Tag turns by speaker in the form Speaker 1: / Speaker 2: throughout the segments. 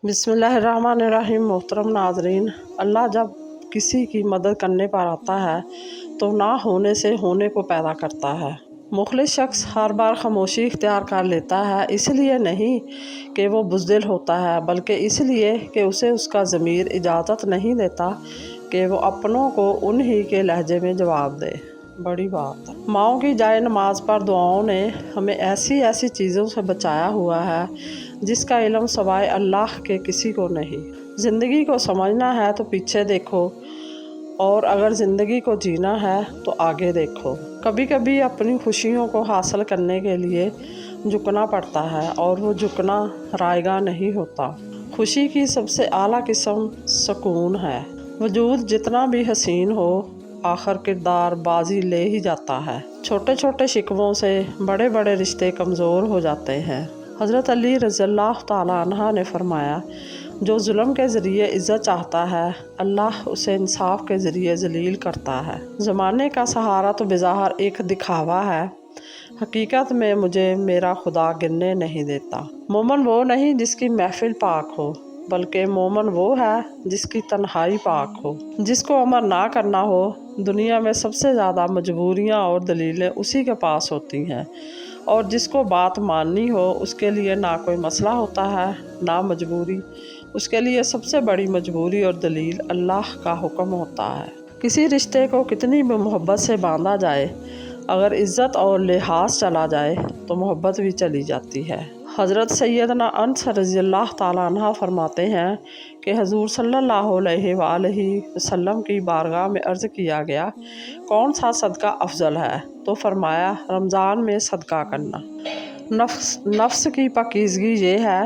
Speaker 1: بسم اللہ الرحمن الرحیم۔ محترم ناظرین، اللہ جب کسی کی مدد کرنے پر آتا ہے تو نہ ہونے سے ہونے کو پیدا کرتا ہے۔ مخلص شخص ہر بار خاموشی اختیار کر لیتا ہے، اس لیے نہیں کہ وہ بزدل ہوتا ہے، بلکہ اس لیے کہ اسے اس کا ضمیر اجازت نہیں دیتا کہ وہ اپنوں کو انہی کے لہجے میں جواب دے۔ بڑی بات۔ ماؤں کی جائے نماز پر دعاؤں نے ہمیں ایسی ایسی چیزوں سے بچایا ہوا ہے جس کا علم سوائے اللہ کے کسی کو نہیں۔ زندگی کو سمجھنا ہے تو پیچھے دیکھو، اور اگر زندگی کو جینا ہے تو آگے دیکھو۔ کبھی کبھی اپنی خوشیوں کو حاصل کرنے کے لیے جھکنا پڑتا ہے، اور وہ جھکنا رائیگاں نہیں ہوتا۔ خوشی کی سب سے اعلیٰ قسم سکون ہے۔ وجود جتنا بھی حسین ہو، آخر کردار بازی لے ہی جاتا ہے۔ چھوٹے چھوٹے شکووں سے بڑے بڑے رشتے کمزور ہو جاتے ہیں۔ حضرت علی رضی اللہ تعالیٰ عنہ نے فرمایا، جو ظلم کے ذریعے عزت چاہتا ہے، اللہ اسے انصاف کے ذریعے ذلیل کرتا ہے۔ زمانے کا سہارا تو بظاہر ایک دکھاوا ہے، حقیقت میں مجھے میرا خدا گننے نہیں دیتا۔ مومن وہ نہیں جس کی محفل پاک ہو، بلکہ مومن وہ ہے جس کی تنہائی پاک ہو۔ جس کو عمل نہ کرنا ہو، دنیا میں سب سے زیادہ مجبوریاں اور دلیلیں اسی کے پاس ہوتی ہیں، اور جس کو بات ماننی ہو اس کے لیے نہ کوئی مسئلہ ہوتا ہے نہ مجبوری۔ اس کے لیے سب سے بڑی مجبوری اور دلیل اللہ کا حکم ہوتا ہے۔ کسی رشتے کو کتنی بھی محبت سے باندھا جائے، اگر عزت اور لحاظ چلا جائے تو محبت بھی چلی جاتی ہے۔ حضرت سیدنا انس رضی اللہ تعالیٰ عنہ فرماتے ہیں کہ حضور صلی اللہ علیہ وآلہ وسلم کی بارگاہ میں عرض کیا گیا، کون سا صدقہ افضل ہے؟ تو فرمایا، رمضان میں صدقہ کرنا۔ نفس کی پاکیزگی یہ ہے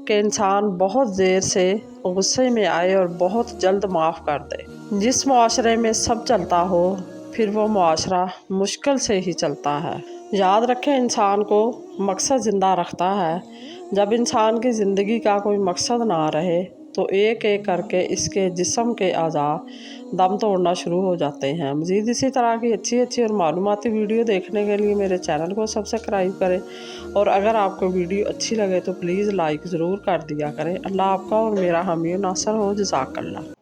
Speaker 1: کہ انسان بہت دیر سے غصے میں آئے اور بہت جلد معاف کر دے۔ جس معاشرے میں سب چلتا ہو، پھر وہ معاشرہ مشکل سے ہی چلتا ہے۔ یاد رکھیں، انسان کو مقصد زندہ رکھتا ہے۔ جب انسان کی زندگی کا کوئی مقصد نہ رہے تو ایک ایک کر کے اس کے جسم کے اعضاء دم توڑنا شروع ہو جاتے ہیں۔ مزید اسی طرح کی اچھی اور معلوماتی ویڈیو دیکھنے کے لیے میرے چینل کو سبسکرائب کریں، اور اگر آپ کو ویڈیو اچھی لگے تو پلیز لائک ضرور کر دیا کریں۔ اللہ آپ کا اور میرا حامی و ناصر ہو۔ جزاک اللہ۔